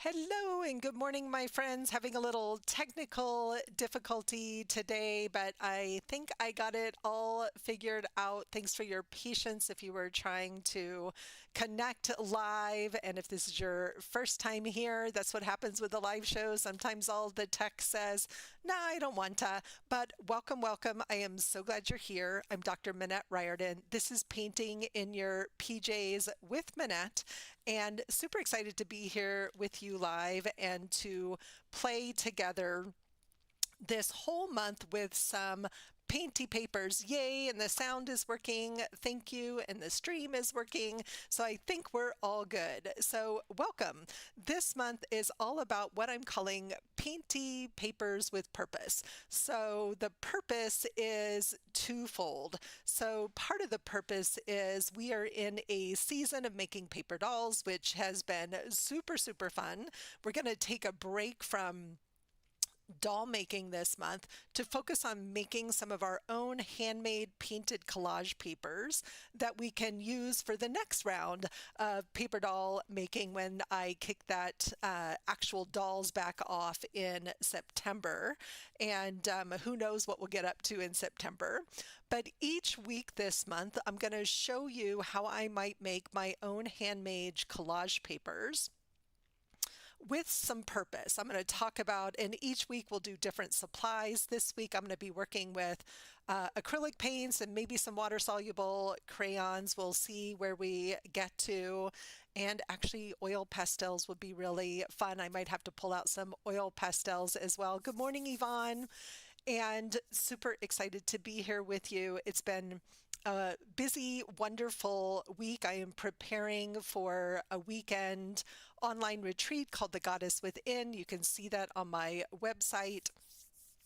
Hello and good morning, my friends. Having a little technical difficulty today, but I think I got it all figured out. Thanks for your patience if you were trying to connect live. And if this is your first time here, that's what happens with the live show. Sometimes all the tech says, nah, I don't want to. But welcome, welcome. I am so glad you're here. I'm Dr. Minette Riordan. This is Painting in Your PJs with Minette, and super excited to be here with you live and to play together this whole month with some Painty Papers. Yay, and the sound is working. Thank you. And the stream is working. So I think we're all good. So welcome. This month is all about what I'm calling Painty Papers with Purpose. So the purpose is twofold. So part of the purpose is we are in a season of making paper dolls, which has been super, super fun. We're going to take a break from doll making this month to focus on making some of our own handmade painted collage papers that we can use for the next round of paper doll making when I kick that actual dolls back off in September. And who knows what we'll get up to in September. But each week this month, I'm going to show you how I might make my own handmade collage papers with some purpose. I'm going to talk about, and each week we'll do different supplies. This week I'm going to be working with acrylic paints and maybe some water-soluble crayons. We'll see where we get to. And actually oil pastels would be really fun. I might have to pull out some oil pastels as well. Good morning, Yvonne. And super excited to be here with you. It's been a busy, wonderful week. I am preparing for a weekend online retreat called The Goddess Within. You can see that on my website.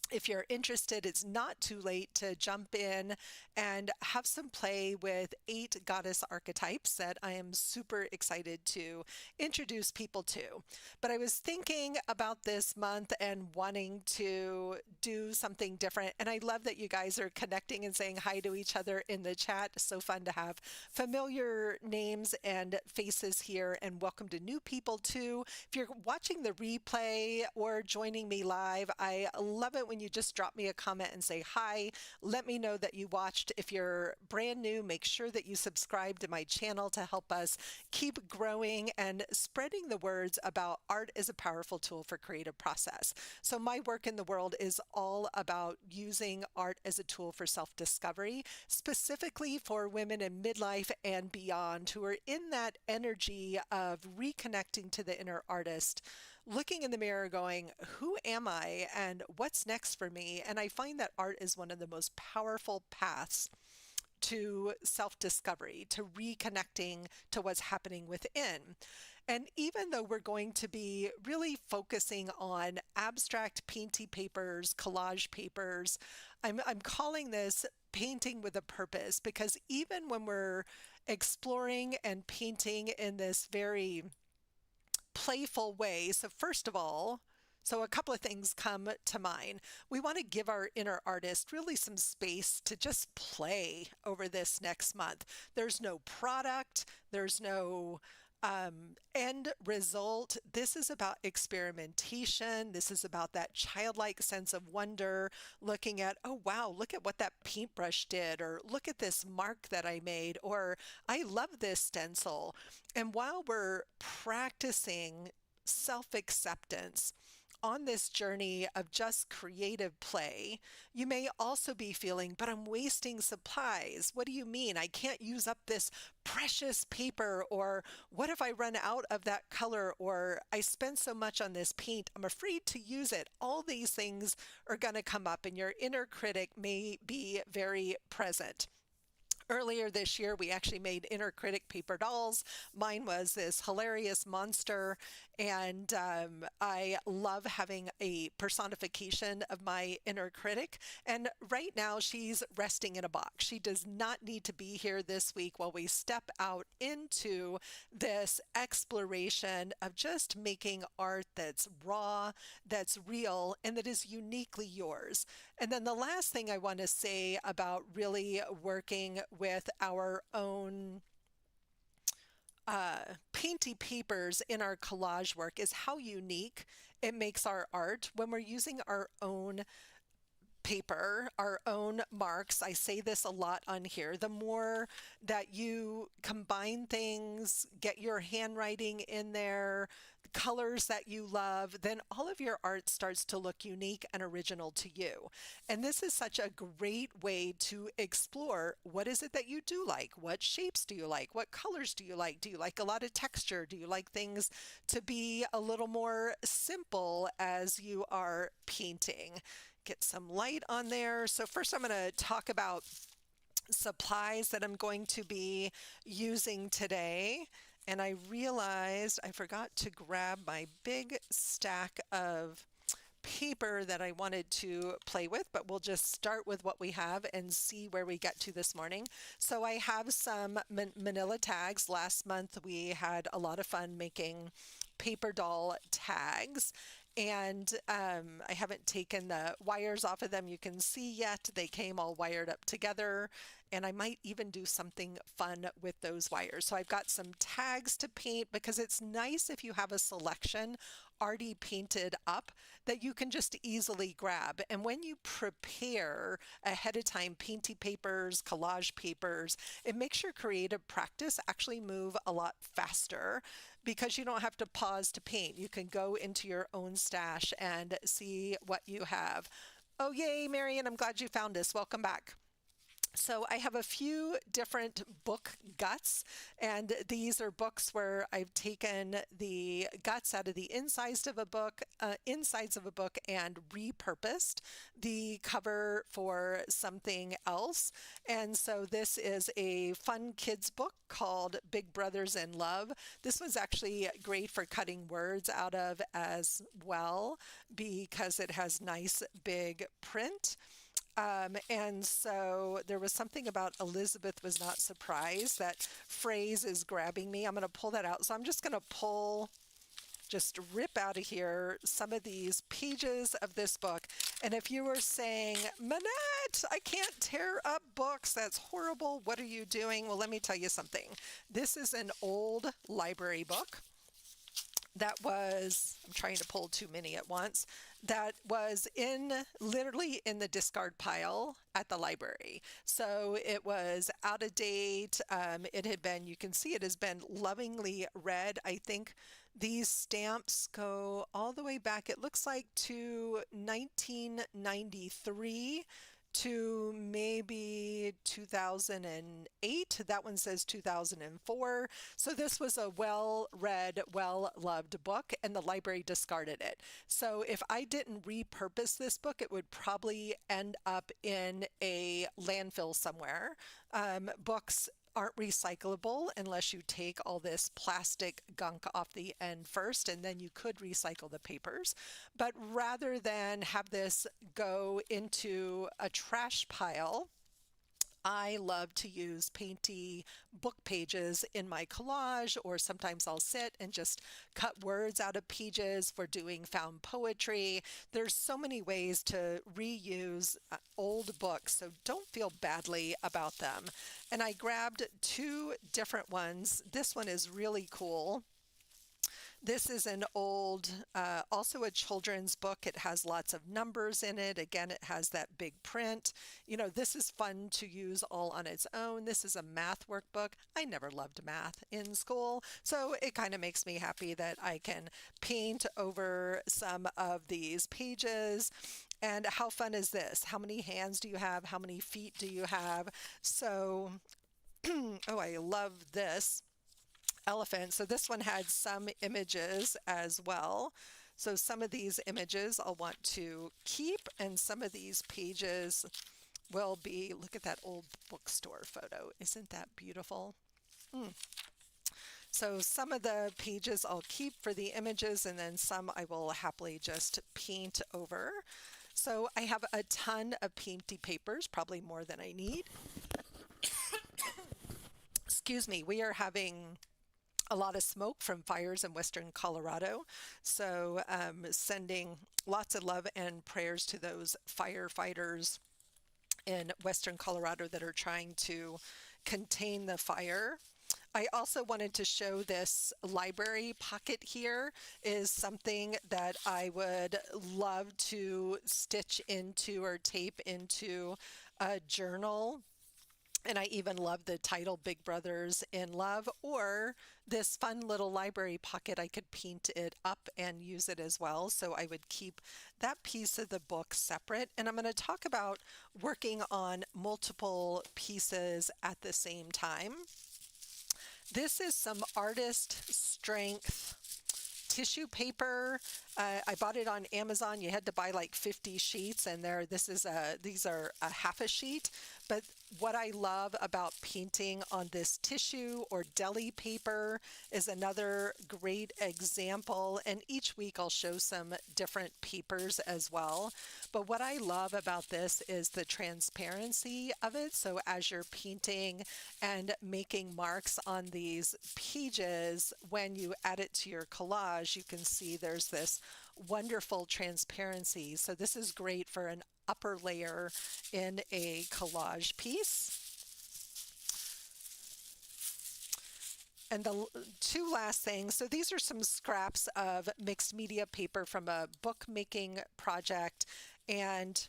If you're interested, it's not too late to jump in and have some play with 8 goddess archetypes that I am super excited to introduce people to. But I was thinking about this month and wanting to do something different. And I love that you guys are connecting and saying hi to each other in the chat. So fun to have familiar names and faces here, and welcome to new people too. If you're watching the replay or joining me live, I love it when you just drop me a comment and say hi. Let me know that you watched. If you're brand new, make sure that you subscribe to my channel to help us keep growing and spreading the words about art as a powerful tool for creative process. So my work in the world is all about using art as a tool for self-discovery, specifically for women in midlife and beyond who are in that energy of reconnecting to the inner artist, looking in the mirror going, who am I and what's next for me? And I find that art is one of the most powerful paths to self-discovery, to reconnecting to what's happening within. And even though we're going to be really focusing on abstract painty papers, collage papers, I'm calling this painting with a purpose, because even when we're exploring and painting in this very playful way. So first of all, a couple of things come to mind. We want to give our inner artist really some space to just play over this next month. There's no product, there's no end result. This is about experimentation. This is about that childlike sense of wonder, looking at, oh wow, look at what that paintbrush did, or look at this mark that I made, or I love this stencil. And while we're practicing self-acceptance on this journey of just creative play, you may also be feeling, but I'm wasting supplies. What do you mean? I can't use up this precious paper, or what if I run out of that color, or I spend so much on this paint, I'm afraid to use it. All these things are going to come up, and your inner critic may be very present. Earlier this year, we actually made inner critic paper dolls. Mine was this hilarious monster, and I love having a personification of my inner critic. And right now, she's resting in a box. She does not need to be here this week while we step out into this exploration of just making art that's raw, that's real, and that is uniquely yours. And then the last thing I want to say about really working with our own painty papers in our collage work is how unique it makes our art when we're using our own paper, our own marks. I say this a lot on here. The more that you combine things, get your handwriting in there, colors that you love, then all of your art starts to look unique and original to you. And this is such a great way to explore what is it that you do like? What shapes do you like? What colors do you like? Do you like a lot of texture? Do you like things to be a little more simple as you are painting? Get some light on there. So first I'm going to talk about supplies that I'm going to be using today. And I realized I forgot to grab my big stack of paper that I wanted to play with, but we'll just start with what we have and see where we get to this morning. So I have some manila tags. Last month we had a lot of fun making paper doll tags. And I haven't taken the wires off of them, you can see yet. They came all wired up together, and I might even do something fun with those wires. So I've got some tags to paint because it's nice if you have a selection already painted up that you can just easily grab. And when you prepare ahead of time painty papers, collage papers, it makes your creative practice actually move a lot faster because you don't have to pause to paint. You can go into your own stash and see what you have. Oh, yay, Marion, I'm glad you found us. Welcome back. So I have a few different book guts, and these are books where I've taken the guts out of the insides of a book, and repurposed the cover for something else. And so this is a fun kids book called Big Brothers in Love. This was actually great for cutting words out of as well because it has nice big print. And so there was something about Elizabeth was not surprised. That phrase is grabbing me. I'm going to pull that out. So I'm just going to just rip out of here some of these pages of this book. And if you were saying, Manette, I can't tear up books, that's horrible, what are you doing? Well, let me tell you something. This is an old library book that was, I'm trying to pull too many at once, that was literally in the discard pile at the library. So it was out of date. It had been, you can see it has been lovingly read. I think these stamps go all the way back, it looks like to 1993 to maybe 2008. That one says 2004. So this was a well-read, well-loved book, and the library discarded it. So if I didn't repurpose this book, it would probably end up in a landfill somewhere. Books aren't recyclable unless you take all this plastic gunk off the end first, and then you could recycle the papers. But rather than have this go into a trash pile, I love to use painty book pages in my collage, or sometimes I'll sit and just cut words out of pages for doing found poetry. There's so many ways to reuse old books, so don't feel badly about them. And I grabbed two different ones. This one is really cool. This is an old, also a children's book. It has lots of numbers in it. Again, it has that big print. You know, this is fun to use all on its own. This is a math workbook. I never loved math in school, so it kind of makes me happy that I can paint over some of these pages. And how fun is this? How many hands do you have? How many feet do you have? So, oh, I love this elephant. So this one had some images as well. So some of these images I'll want to keep, and some of these pages will be, look at that old bookstore photo. Isn't that beautiful? So some of the pages I'll keep for the images, and then some I will happily just paint over. So I have a ton of painty papers, probably more than I need. Excuse me, we are having a lot of smoke from fires in western Colorado. So sending lots of love and prayers to those firefighters in western Colorado that are trying to contain the fire. I also wanted to show this library pocket here is something that I would love to stitch into or tape into a journal. And I even love the title Big Brothers in Love, or this fun little library pocket. I could paint it up and use it as well. So I would keep that piece of the book separate. And I'm going to talk about working on multiple pieces at the same time. This is some artist strength tissue paper. I bought it on Amazon. You had to buy like 50 sheets, and these are a half a sheet. But what I love about painting on this tissue or deli paper is another great example. And each week I'll show some different papers as well. But what I love about this is the transparency of it. So as you're painting and making marks on these pages, when you add it to your collage, you can see there's this wonderful transparency. So this is great for an upper layer in a collage piece. And the two last things, so these are some scraps of mixed media paper from a bookmaking project, and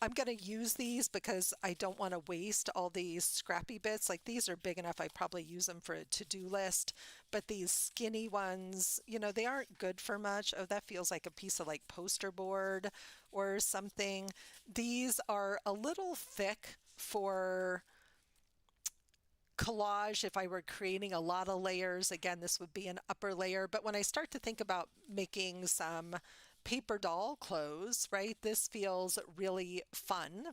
I'm going to use these because I don't want to waste all these scrappy bits. Like these are big enough, I probably use them for a to-do list, but these skinny ones, they aren't good for much. Oh, that feels like a piece of like poster board or something. These are a little thick for collage. If I were creating a lot of layers, again, this would be an upper layer. But when I start to think about making some paper doll clothes, right, this feels really fun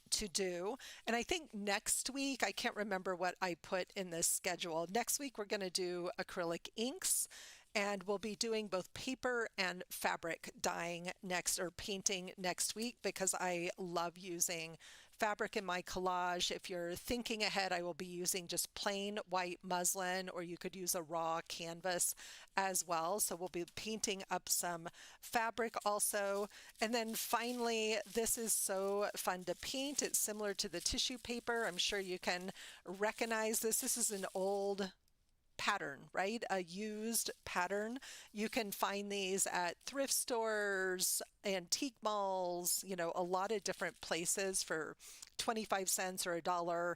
to do. And I think next week, I can't remember what I put in this schedule. Next week, we're going to do acrylic inks, and we'll be doing both paper and fabric dyeing next, or painting next week, because I love using fabric in my collage. If you're thinking ahead, I will be using just plain white muslin, or you could use a raw canvas as well. So we'll be painting up some fabric also. And then finally, this is so fun to paint. It's similar to the tissue paper. I'm sure you can recognize this. This is an old pattern, right? A used pattern. You can find these at thrift stores, antique malls, a lot of different places for 25 cents or $1.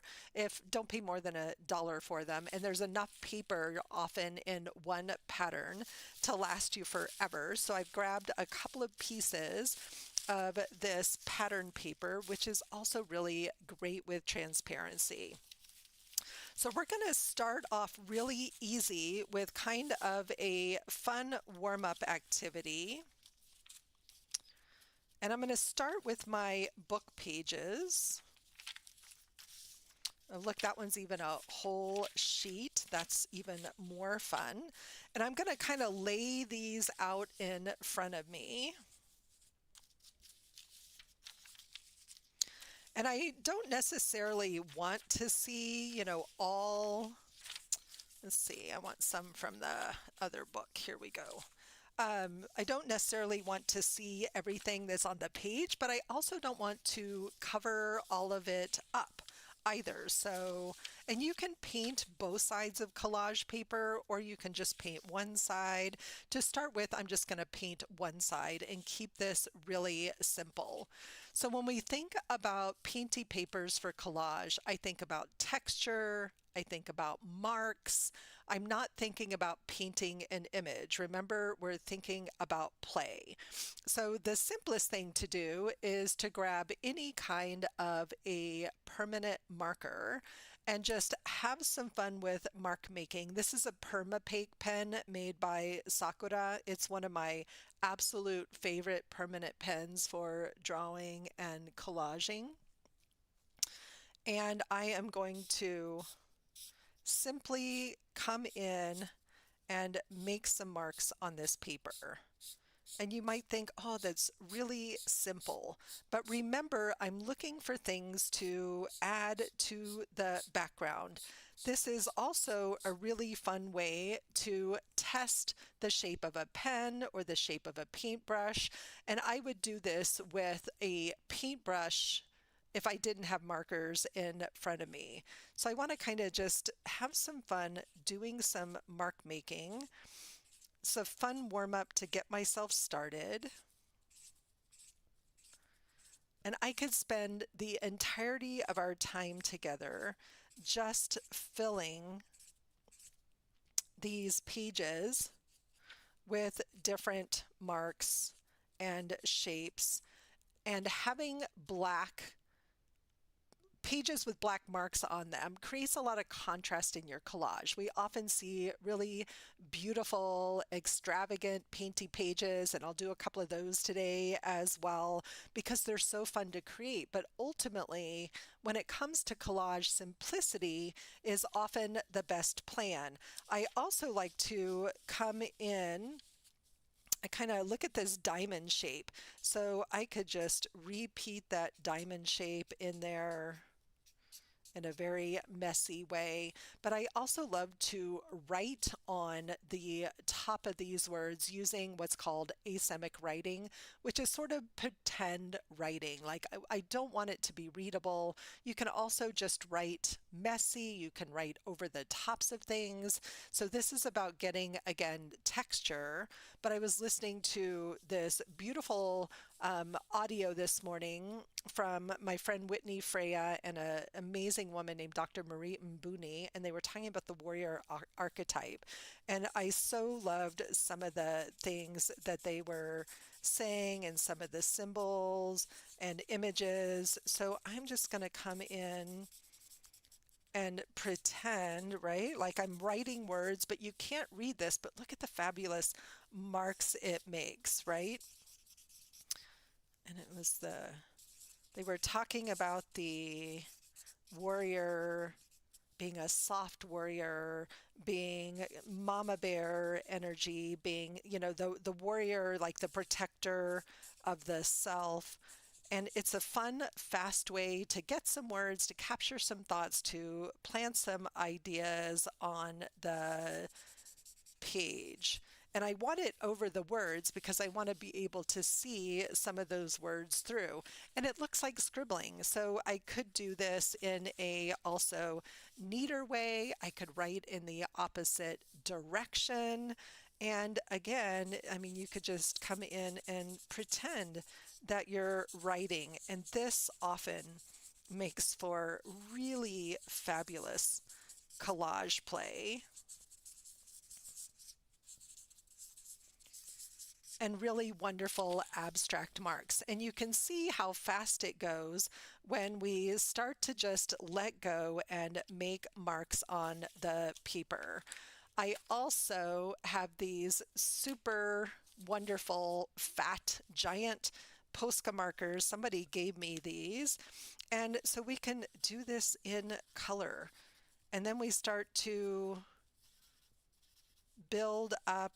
Don't pay more than $1 for them. And there's enough paper often in one pattern to last you forever. So I've grabbed a couple of pieces of this pattern paper, which is also really great with transparency. So we're going to start off really easy with kind of a fun warm-up activity. And I'm going to start with my book pages. Oh, look, that one's even a whole sheet. That's even more fun. And I'm going to kind of lay these out in front of me. And I don't necessarily want to see, let's see, I want some from the other book. Here we go. I don't necessarily want to see everything that's on the page, but I also don't want to cover all of it up either. So, and you can paint both sides of collage paper, or you can just paint one side. To start with, I'm just going to paint one side and keep this really simple. So when we think about painty papers for collage, I think about texture, I think about marks. I'm not thinking about painting an image. Remember, we're thinking about play. So the simplest thing to do is to grab any kind of a permanent marker and just have some fun with mark making. This is a perma-pake pen made by Sakura. It's one of my absolute favorite permanent pens for drawing and collaging. And I am going to simply come in and make some marks on this paper. And you might think, oh, that's really simple. But remember, I'm looking for things to add to the background. This is also a really fun way to test the shape of a pen or the shape of a paintbrush. And I would do this with a paintbrush if I didn't have markers in front of me. So I want to kind of just have some fun doing some mark making. It's a fun warm up to get myself started. And I could spend the entirety of our time together just filling these pages with different marks and shapes and having black pages with black marks on them creates a lot of contrast in your collage. We often see really beautiful, extravagant painty pages, and I'll do a couple of those today as well because they're so fun to create. But ultimately, when it comes to collage, simplicity is often the best plan. I also like to come in, I kind of look at this diamond shape. So I could just repeat that diamond shape in there in a very messy way. But I also love to write on the top of these words using what's called asemic writing, which is sort of pretend writing. Like I don't want it to be readable. You can also just write messy. You can write over the tops of things. So this is about getting, again, texture. But I was listening to this beautiful audio this morning from my friend Whitney Freya and an amazing woman named Dr. Marie Mbuni, and they were talking about the warrior archetype. And I so loved some of the things that they were saying and some of the symbols and images. So I'm just going to come in and pretend, right? Like I'm writing words, but you can't read this, but look at the fabulous marks it makes, right? And it was they were talking about the warrior being a soft warrior, being mama bear energy, being, the warrior, like the protector of the self. And it's a fun, fast way to get some words, to capture some thoughts, to plant some ideas on the page. And I want it over the words because I want to be able to see some of those words through. And it looks like scribbling. So I could do this in a also neater way. I could write in the opposite direction. And again, I mean, you could just come in and pretend that you're writing. And this often makes for really fabulous collage play. And really wonderful abstract marks. And you can see how fast it goes when we start to just let go and make marks on the paper. I also have these super wonderful, fat, giant Posca markers. Somebody gave me these. And so we can do this in color. And then we start to build up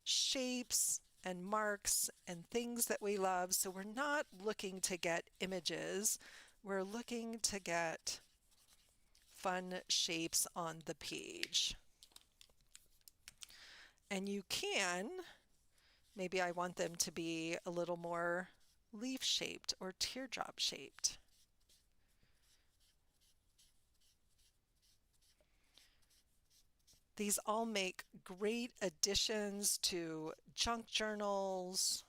shapes and marks and things that we love. So we're not looking to get images, we're looking to get fun shapes on the page. And you can, maybe I want them to be a little more leaf shaped or teardrop shaped. These all make great additions to junk journals.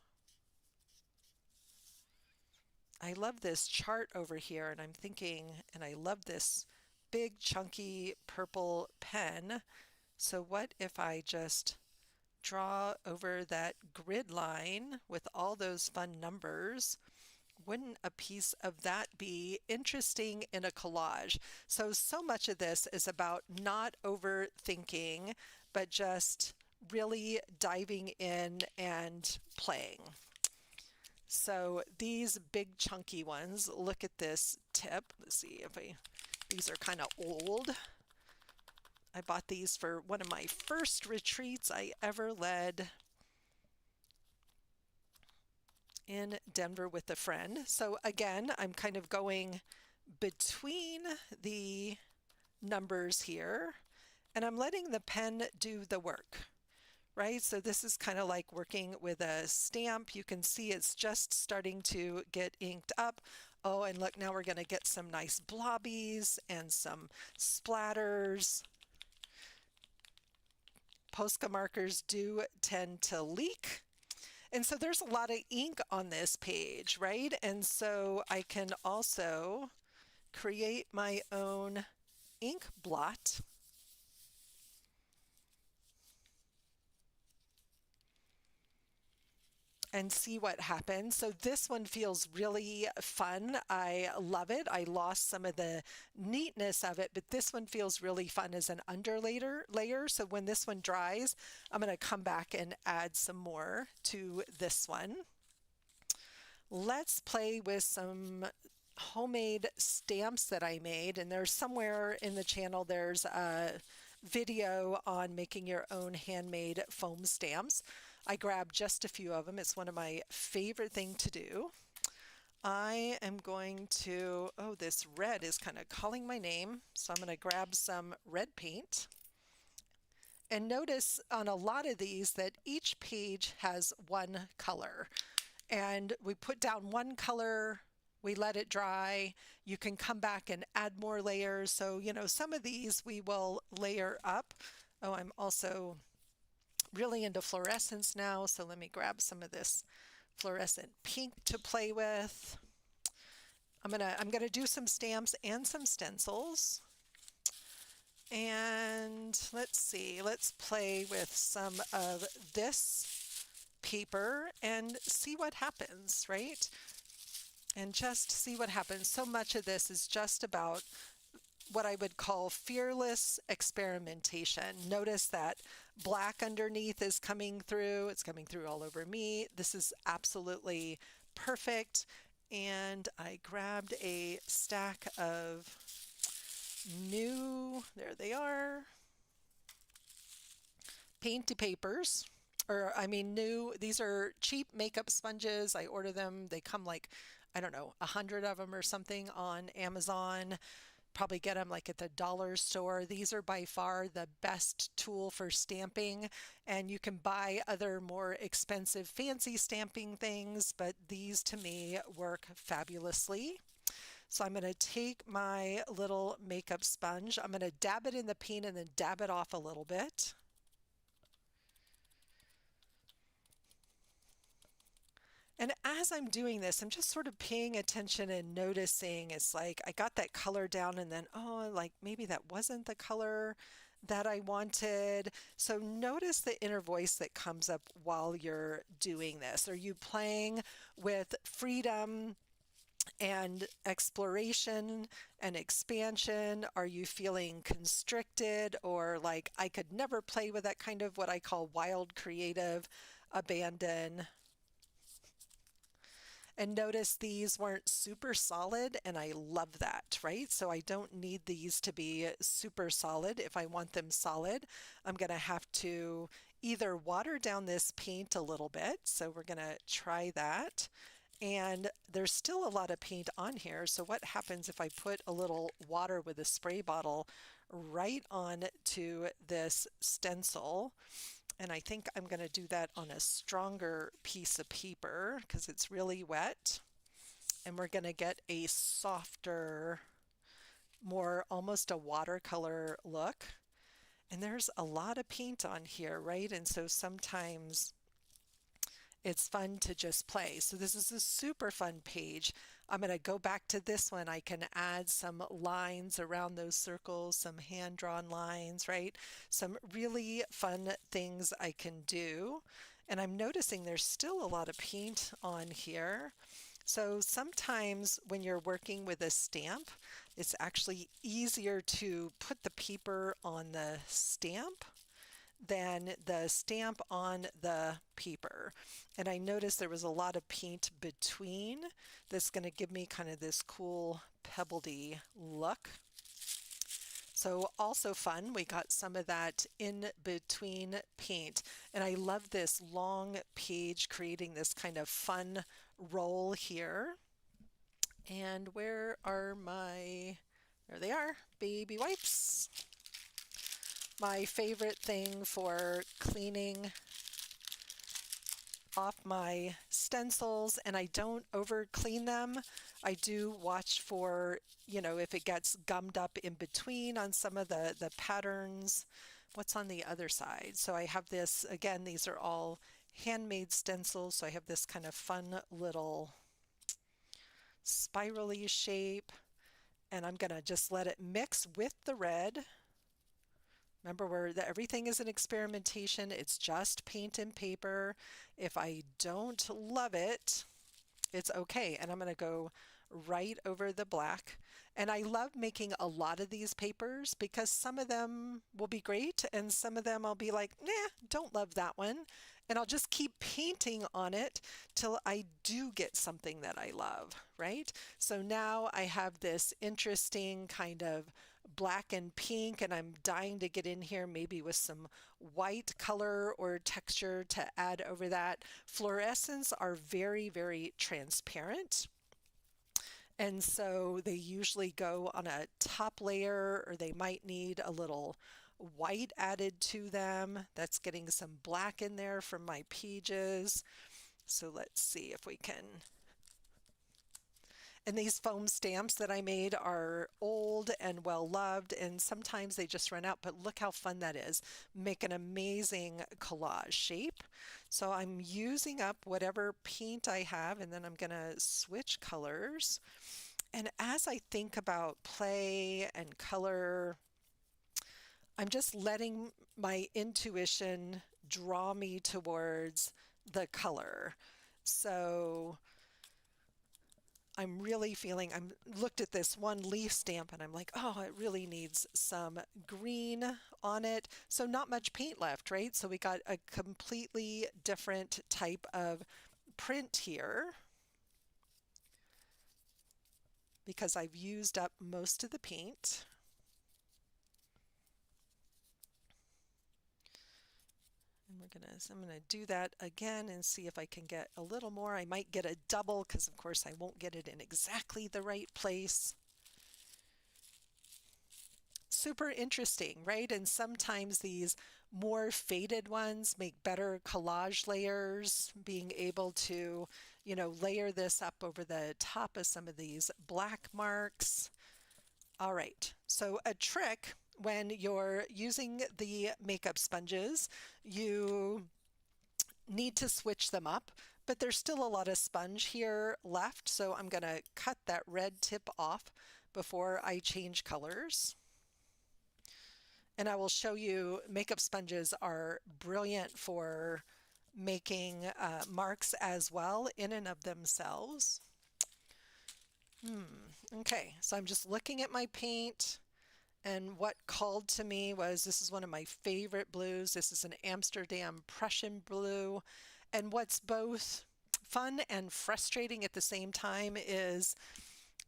I love this chart over here, and I'm thinking, and I love this big chunky purple pen. So what if I just draw over that grid line with all those fun numbers? Wouldn't a piece of that be interesting in a collage? So much of this is about not overthinking, but just really diving in and playing. So these big chunky ones, look at this tip. Let's see if these are kind of old. I bought these for one of my first retreats I ever led in Denver with a friend. So again, I'm kind of going between the numbers here, and I'm letting the pen do the work, right? So this is kind of like working with a stamp. You can see it's just starting to get inked up. Oh, and look, now we're going to get some nice blobbies and some splatters. Posca markers do tend to leak. And so there's a lot of ink on this page, right? And so I can also create my own ink blot. And see what happens. So this one feels really fun. I love it. I lost some of the neatness of it, but this one feels really fun as an underlayer. So when this one dries, I'm going to come back and add some more to this one. Let's play with some homemade stamps that I made, and there's somewhere in the channel there's a video on making your own handmade foam stamps. I grabbed just a few of them. It's one of my favorite things to do. I am going to, oh, this red is kind of calling my name, so I'm going to grab some red paint. And notice on a lot of these that each page has one color. And we put down one color, we let it dry. You can come back and add more layers. So, you know, some of these we will layer up. Oh, I'm also really into fluorescence now, so let me grab some of this fluorescent pink to play with. I'm gonna do some stamps and some stencils. And let's see, let's play with some of this paper and see what happens, right? And just see what happens. So much of this is just about what I would call fearless experimentation. Notice that black underneath is coming through. It's coming through all over me. This is absolutely perfect. And I grabbed a stack of new, there they are, Painty Papers. Or I mean new, these are cheap makeup sponges. I order them. They come like, I don't know, 100 of them or something on Amazon. Probably get them like at the dollar store. These are by far the best tool for stamping, and you can buy other more expensive fancy stamping things, but these to me work fabulously. So I'm going to take my little makeup sponge. I'm going to dab it in the paint and then dab it off a little bit. And as I'm doing this, I'm just sort of paying attention and noticing. It's like I got that color down and then, oh, like maybe that wasn't the color that I wanted. So notice the inner voice that comes up while you're doing this. Are you playing with freedom and exploration and expansion? Are you feeling constricted or like I could never play with that kind of what I call wild creative abandon? And notice these weren't super solid, and I love that, right? So I don't need these to be super solid. If I want them solid, I'm going to have to either water down this paint a little bit. So we're going to try that. And there's still a lot of paint on here. So what happens if I put a little water with a spray bottle right on to this stencil? And I think I'm going to do that on a stronger piece of paper because it's really wet. And we're going to get a softer, more almost a watercolor look. And there's a lot of paint on here, right? And so sometimes it's fun to just play. So this is a super fun page. I'm going to go back to this one. I can add some lines around those circles, some hand-drawn lines, right? Some really fun things I can do. And I'm noticing there's still a lot of paint on here. So sometimes when you're working with a stamp, it's actually easier to put the paper on the stamp than the stamp on the paper. And I noticed there was a lot of paint between that's going to give me kind of this cool pebbledy look. So also fun, we got some of that in between paint. And I love this long page creating this kind of fun roll here. And where are my, there they are, baby wipes. My favorite thing for cleaning off my stencils, and I don't over clean them. I do watch for, if it gets gummed up in between on some of the patterns. What's on the other side? So I have this, again, these are all handmade stencils. So I have this kind of fun little spirally shape, and I'm going to just let it mix with the red. Remember, everything is an experimentation. It's just paint and paper. If I don't love it, it's okay. And I'm going to go right over the black. And I love making a lot of these papers because some of them will be great and some of them I'll be like, nah, don't love that one. And I'll just keep painting on it till I do get something that I love, right? So now I have this interesting kind of black and pink, and I'm dying to get in here maybe with some white color or texture to add over that. Fluorescents are very, very transparent. And so they usually go on a top layer, or they might need a little white added to them. That's getting some black in there from my pages. So let's see if we can. And these foam stamps that I made are old and well loved, and sometimes they just run out, but look how fun that is. Make an amazing collage shape. So I'm using up whatever paint I have, and then I'm going to switch colors. And as I think about play and color, I'm just letting my intuition draw me towards the color. So I'm really feeling, I'm looked at this one leaf stamp and I'm like, oh, it really needs some green on it. So not much paint left, right? So we got a completely different type of print here because I've used up most of the paint. I'm gonna do that again and see if I can get a little more. I might get a double because of course I won't get it in exactly the right place. Super interesting, right? And sometimes these more faded ones make better collage layers, being able to, layer this up over the top of some of these black marks. All right, so a trick when you're using the makeup sponges, you need to switch them up, but there's still a lot of sponge here left, so I'm going to cut that red tip off before I change colors. And I will show you makeup sponges are brilliant for making marks as well in and of themselves. Okay, so I'm just looking at my paint, and what called to me was, this is one of my favorite blues. This is an Amsterdam Prussian blue. And what's both fun and frustrating at the same time is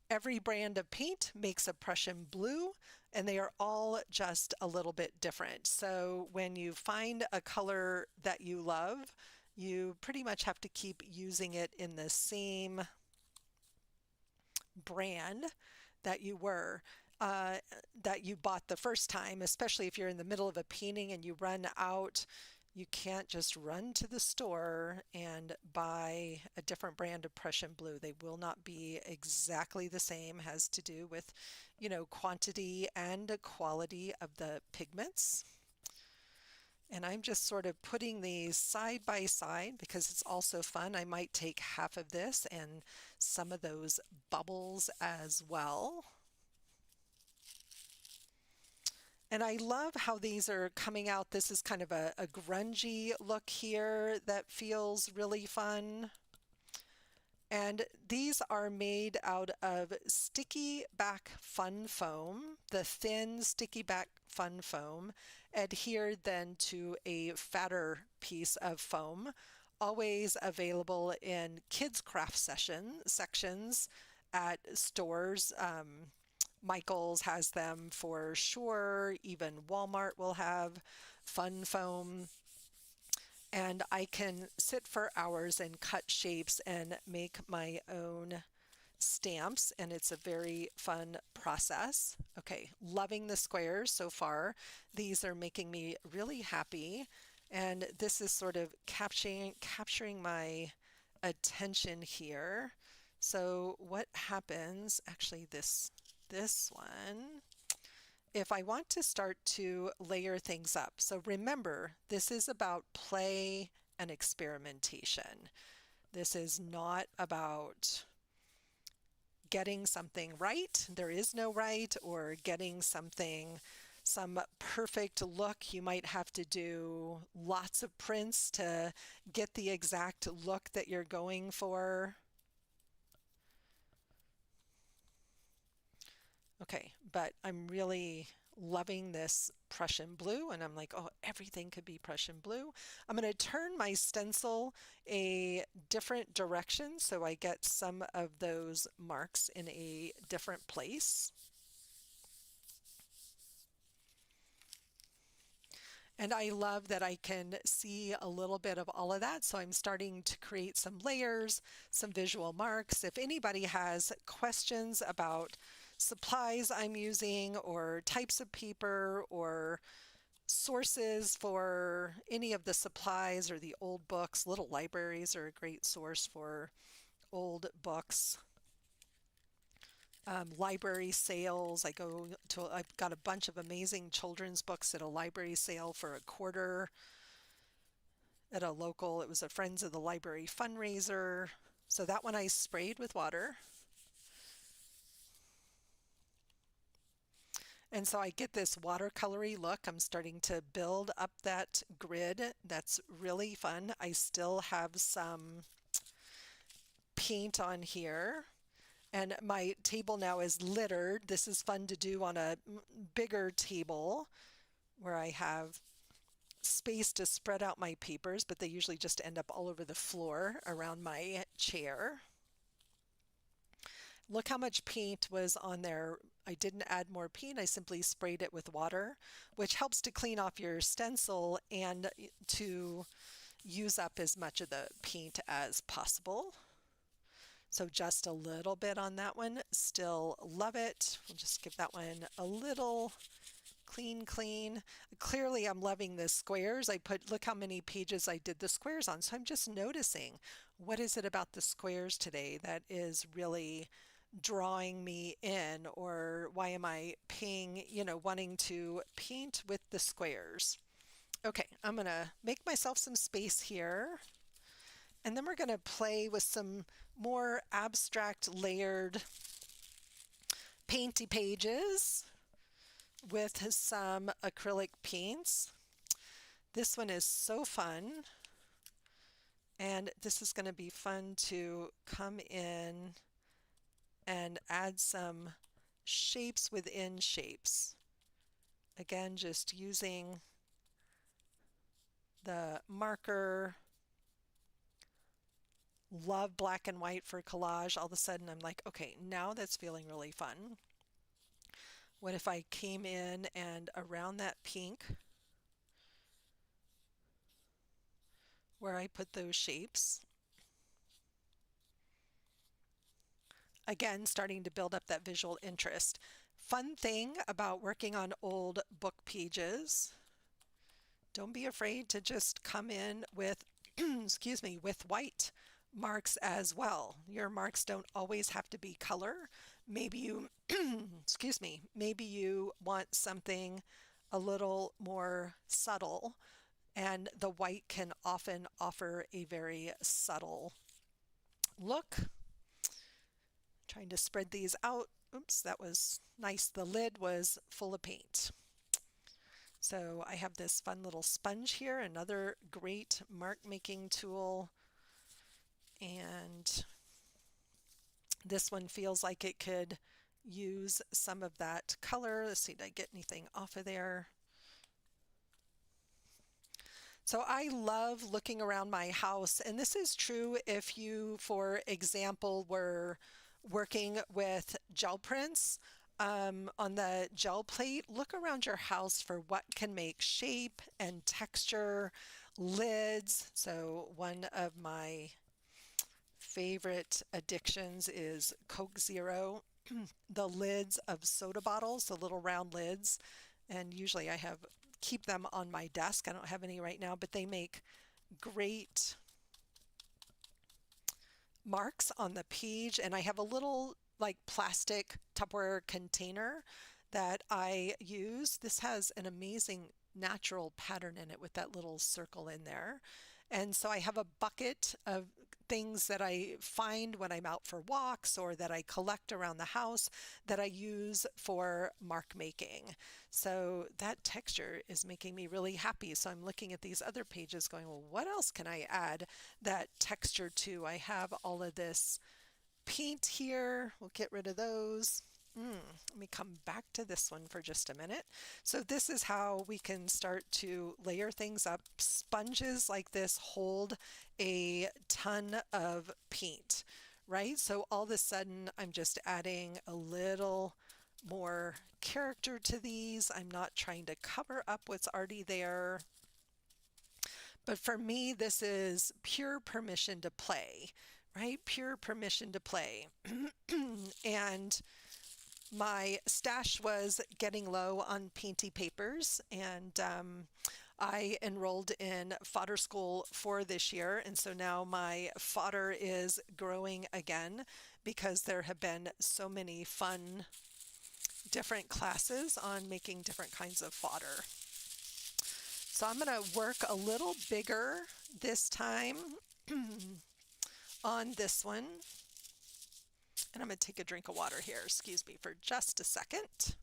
every brand of paint makes a Prussian blue, and they are all just a little bit different. So when you find a color that you love, you pretty much have to keep using it in the same brand that you bought the first time, especially if you're in the middle of a painting and you run out. You can't just run to the store and buy a different brand of Prussian blue. They will not be exactly the same. It has to do with, quantity and quality of the pigments. And I'm just sort of putting these side by side because it's also fun. I might take half of this and some of those bubbles as well. And I love how these are coming out. This is kind of a grungy look here that feels really fun. And these are made out of sticky back fun foam, the thin sticky back fun foam, adhered then to a fatter piece of foam, always available in kids craft sections at stores. Michael's has them for sure. Even Walmart will have fun foam. And I can sit for hours and cut shapes and make my own stamps, and it's a very fun process. Okay, loving the squares so far. These are making me really happy, and this is sort of capturing my attention here. So what happens, actually this one, if I want to start to layer things up. So remember, this is about play and experimentation. This is not about getting something right. There is no right, or getting some perfect look. You might have to do lots of prints to get the exact look that you're going for. Okay, but I'm really loving this Prussian blue, and I'm like, oh, everything could be Prussian blue. I'm going to turn my stencil a different direction so I get some of those marks in a different place. And I love that I can see a little bit of all of that. So I'm starting to create some layers, some visual marks. If anybody has questions about supplies I'm using, or types of paper, or sources for any of the supplies or the old books, little libraries are a great source for old books. Library sales. I've got a bunch of amazing children's books at a library sale for $1 at a local, it was a Friends of the Library fundraiser. So that one I sprayed with water. And so I get this watercolory look. I'm starting to build up that grid. That's really fun. I still have some paint on here. And my table now is littered. This is fun to do on a bigger table where I have space to spread out my papers, but they usually just end up all over the floor around my chair. Look how much paint was on there. I didn't add more paint. I simply sprayed it with water, which helps to clean off your stencil and to use up as much of the paint as possible. So just a little bit on that one. Still love it. We'll just give that one a little clean. Clearly I'm loving the squares. Look how many pages I did the squares on. So I'm just noticing, what is it about the squares today that is really drawing me in, or why am I wanting to paint with the squares? Okay, I'm gonna make myself some space here, and then we're gonna play with some more abstract layered painty pages with some acrylic paints. This one is so fun, and this is going to be fun to come in and add some shapes within shapes. Again, just using the marker. Love black and white for collage. All of a sudden I'm like, okay, now that's feeling really fun. What if I came in and around that pink where I put those shapes, again, starting to build up that visual interest. Fun thing about working on old book pages, don't be afraid to just come in with, excuse me, with white marks as well. Your marks don't always have to be color. Maybe you, excuse me, maybe you want something a little more subtle, and the white can often offer a very subtle look. Trying to spread these out. Oops, that was nice. The lid was full of paint. So I have this fun little sponge here, another great mark making tool. And this one feels like it could use some of that color. Let's see, did I get anything off of there? So I love looking around my house, and this is true if you, for example, were working with gel prints. On the gel plate, look around your house for what can make shape and texture, lids. So one of my favorite addictions is Coke Zero, the lids of soda bottles, the little round lids. And usually I keep them on my desk. I don't have any right now, but they make great marks on the page, and I have a little like plastic Tupperware container that I use. This has an amazing natural pattern in it with that little circle in there. And so I have a bucket of things that I find when I'm out for walks or that I collect around the house that I use for mark making. So that texture is making me really happy. So I'm looking at these other pages going, well, what else can I add that texture to? I have all of this paint here. We'll get rid of those. Let me come back to this one for just a minute. So this is how we can start to layer things up. Sponges like this hold a ton of paint, right? So all of a sudden I'm just adding a little more character to these. I'm not trying to cover up what's already there. But for me, this is pure permission to play, right? Pure permission to play. And my stash was getting low on Painty Papers, and I enrolled in fodder school for this year, and so now my fodder is growing again because there have been so many fun different classes on making different kinds of fodder. So I'm going to work a little bigger this time on this one. And I'm going to take a drink of water here, excuse me, for just a second.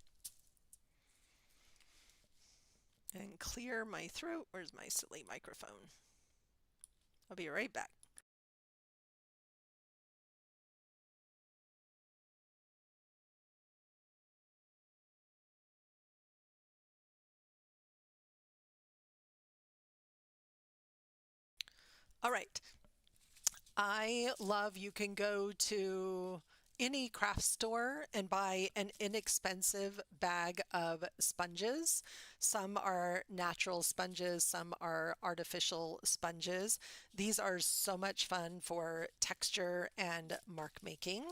And clear my throat. Where's my silly microphone? I'll be right back. All right. You can go to any craft store and buy an inexpensive bag of sponges. Some are natural sponges, some are artificial sponges. These are so much fun for texture and mark making.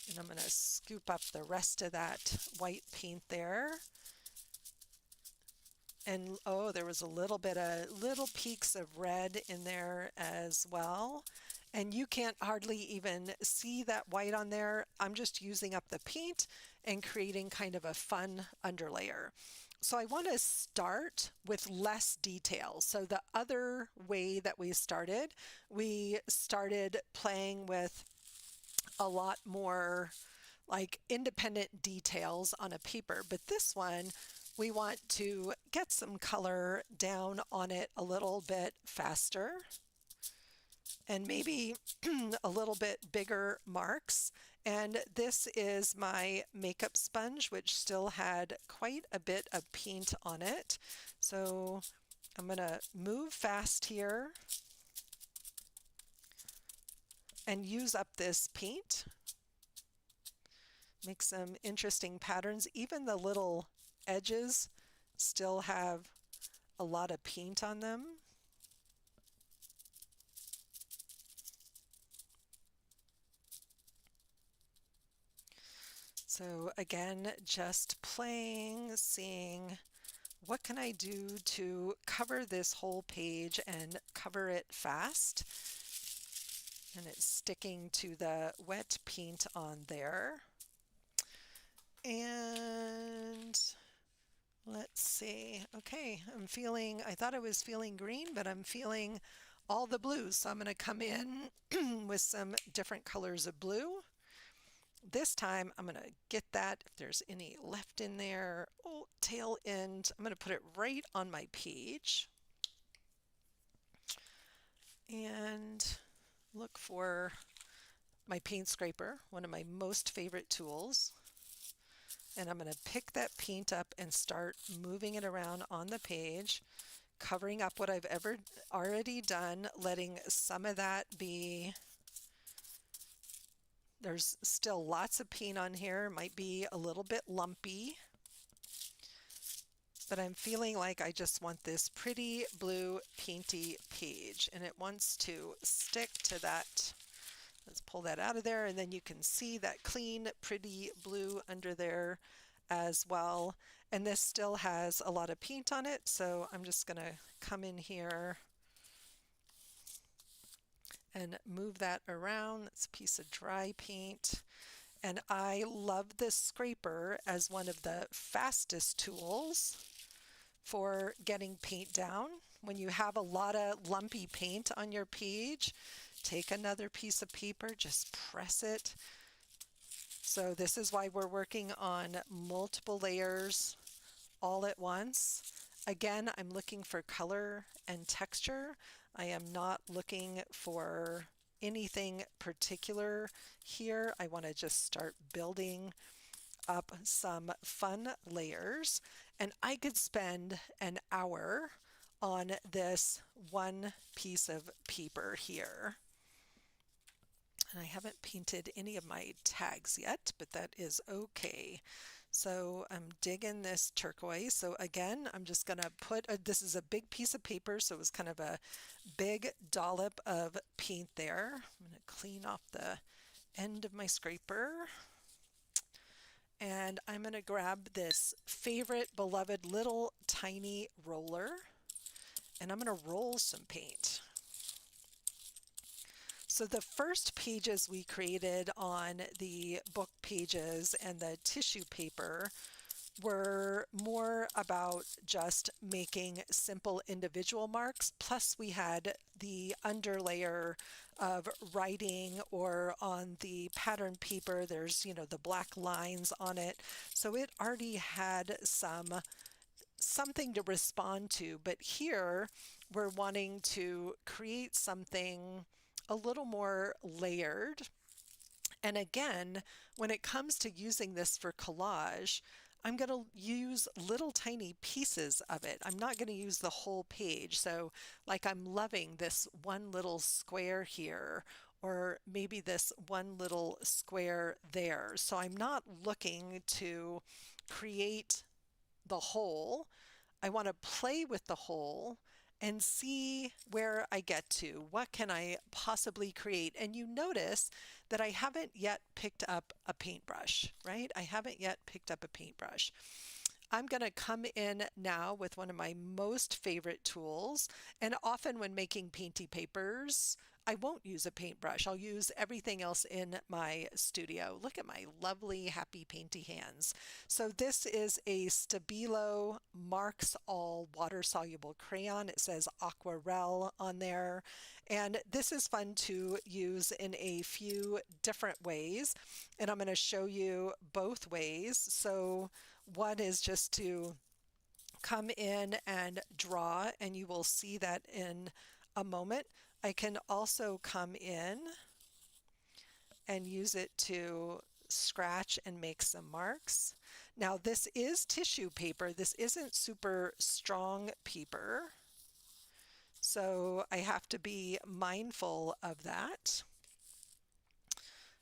And I'm going to scoop up the rest of that white paint there. And oh, there was a little bit of little peaks of red in there as well. And you can't hardly even see that white on there. I'm just using up the paint and creating kind of a fun underlayer. So I want to start with less detail. So the other way that we started playing with a lot more like independent details on a paper. But this one, we want to get some color down on it a little bit faster and maybe a little bit bigger marks. And this is my makeup sponge, which still had quite a bit of paint on it. So I'm going to move fast here and use up this paint. Make some interesting patterns. Even the little edges still have a lot of paint on them. So again, just playing, seeing what can I do to cover this whole page and cover it fast. And it's sticking to the wet paint on there. And let's see. Okay, I thought I was feeling green, but I'm feeling all the blues. So I'm going to come in with some different colors of blue. This time I'm going to get that, if there's any left in there, tail end. I'm going to put it right on my page. And look for my paint scraper, one of my most favorite tools. And I'm going to pick that paint up and start moving it around on the page, covering up what I've already done, letting some of that be. There's still lots of paint on here. It might be a little bit lumpy, but I'm feeling like I just want this pretty blue painty page, and it wants to stick to that. Let's pull that out of there, and then you can see that clean, pretty blue under there as well. And this still has a lot of paint on it, so I'm just going to come in here and move that around. It's a piece of dry paint. And I love this scraper as one of the fastest tools for getting paint down. When you have a lot of lumpy paint on your page, take another piece of paper, just press it. So this is why we're working on multiple layers all at once. Again, I'm looking for color and texture. I am not looking for anything particular here. I want to just start building up some fun layers, and I could spend an hour on this one piece of paper here. And I haven't painted any of my tags yet, but that is okay. So I'm digging this turquoise. So again, I'm just going to put, this is a big piece of paper, so it was kind of a big dollop of paint there. I'm going to clean off the end of my scraper. And I'm going to grab this favorite, beloved little tiny roller, and I'm going to roll some paint. So the first pages we created on the book pages and the tissue paper were more about just making simple individual marks, plus we had the underlayer of writing, or on the pattern paper there's, you know, the black lines on it, so it already had something to respond to. But here we're wanting to create something a little more layered. And again, when it comes to using this for collage, I'm going to use little tiny pieces of it. I'm not going to use the whole page. So like, I'm loving this one little square here, or maybe this one little square there. So I'm not looking to create the whole. I want to play with the whole and see where I get to. What can I possibly create? And you notice that I haven't yet picked up a paintbrush, right? I haven't yet picked up a paintbrush. I'm going to come in now with one of my most favorite tools, and often when making painty papers, I won't use a paintbrush. I'll use everything else in my studio. Look at my lovely, happy, painty hands. So this is a Stabilo Marks All water-soluble crayon. It says Aquarelle on there. And this is fun to use in a few different ways. And I'm going to show you both ways. So one is just to come in and draw, and you will see that in a moment. I can also come in and use it to scratch and make some marks. Now this is tissue paper. This isn't super strong paper, so I have to be mindful of that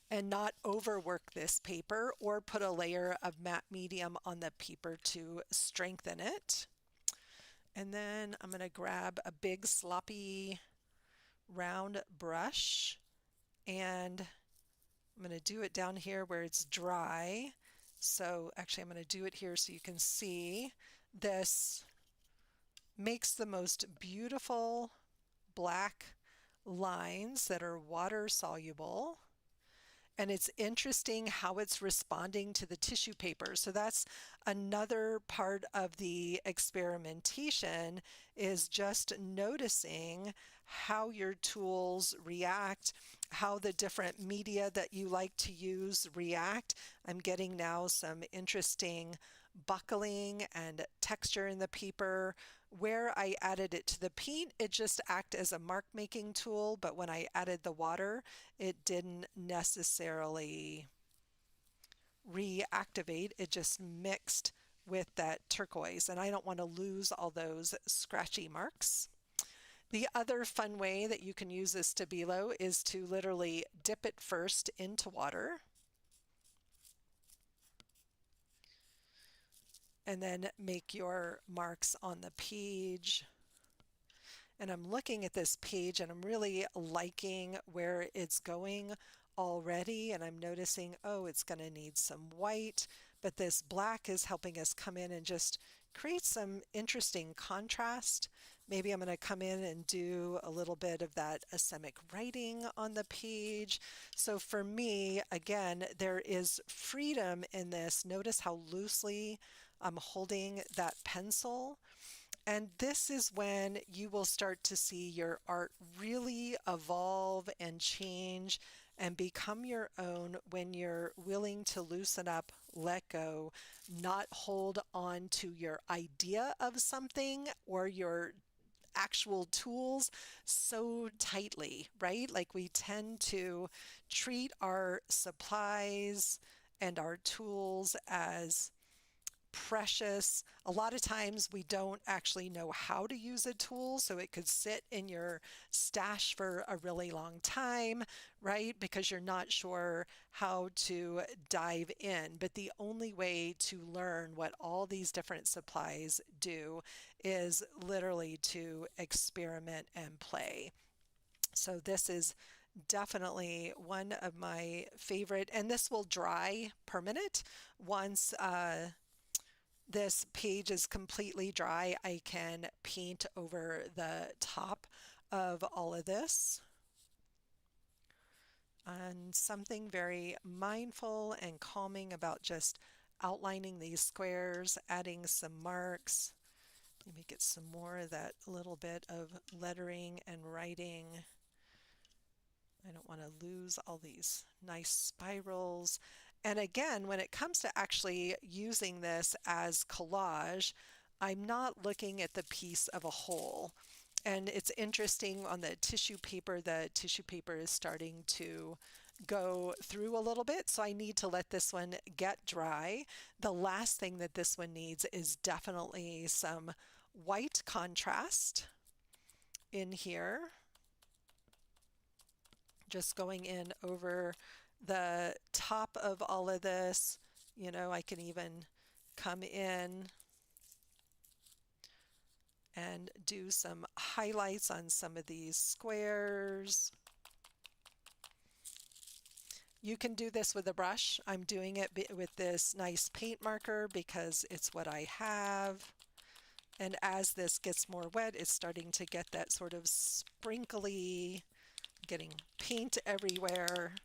and not overwork this paper or put a layer of matte medium on the paper to strengthen it. And then I'm going to grab a big sloppy round brush, and I'm going to do it down here where it's dry. So actually I'm going to do it here so you can see. This makes the most beautiful black lines that are water soluble. And it's interesting how it's responding to the tissue paper. So that's another part of the experimentation, is just noticing how your tools react, how the different media that you like to use react. I'm getting now some interesting buckling and texture in the paper. Where I added it to the paint, it just acted as a mark making tool, but when I added the water, it didn't necessarily reactivate. It just mixed with that turquoise, and I don't want to lose all those scratchy marks. The other fun way that you can use this Stabilo is to literally dip it first into water and then make your marks on the page. And I'm looking at this page and I'm really liking where it's going already, and I'm noticing, oh, it's going to need some white, but this black is helping us come in and just create some interesting contrast Maybe I'm going to come in and do a little bit of that asemic writing on the page. So for me, again, there is freedom in this. Notice how loosely I'm holding that pencil. And this is when you will start to see your art really evolve and change and become your own when you're willing to loosen up, let go, not hold on to your idea of something or your actual tools so tightly, right? Like we tend to treat our supplies and our tools as precious. A lot of times we don't actually know how to use a tool, so it could sit in your stash for a really long time, right? Because you're not sure how to dive in. But the only way to learn what all these different supplies do is literally to experiment and play. So this is definitely one of my favorite, and this will dry permanent once this page is completely dry. I can paint over the top of all of this. And something very mindful and calming about just outlining these squares, adding some marks. Let me get some more of that little bit of lettering and writing. I don't want to lose all these nice spirals. And again, when it comes to actually using this as collage, I'm not looking at the piece of a whole. And it's interesting on the tissue paper is starting to go through a little bit, so I need to let this one get dry. The last thing that this one needs is definitely some white contrast in here. Just going in over the top of all of this. You know, I can even come in and do some highlights on some of these squares. You can do this with a brush. I'm doing it with this nice paint marker because it's what I have. And as this gets more wet, it's starting to get that sort of sprinkly, getting paint everywhere.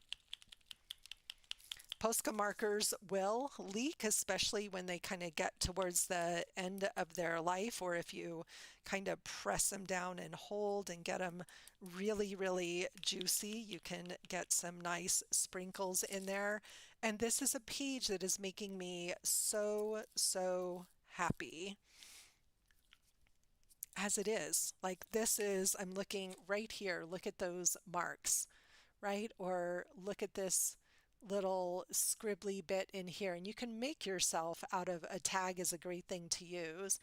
Posca markers will leak, especially when they kind of get towards the end of their life, or if you kind of press them down and hold and get them really, really juicy, you can get some nice sprinkles in there. And this is a page that is making me so, so happy as it is. Like this is, I'm looking right here, look at those marks, right? Or look at this little scribbly bit in here, and you can make yourself out of a tag is a great thing to use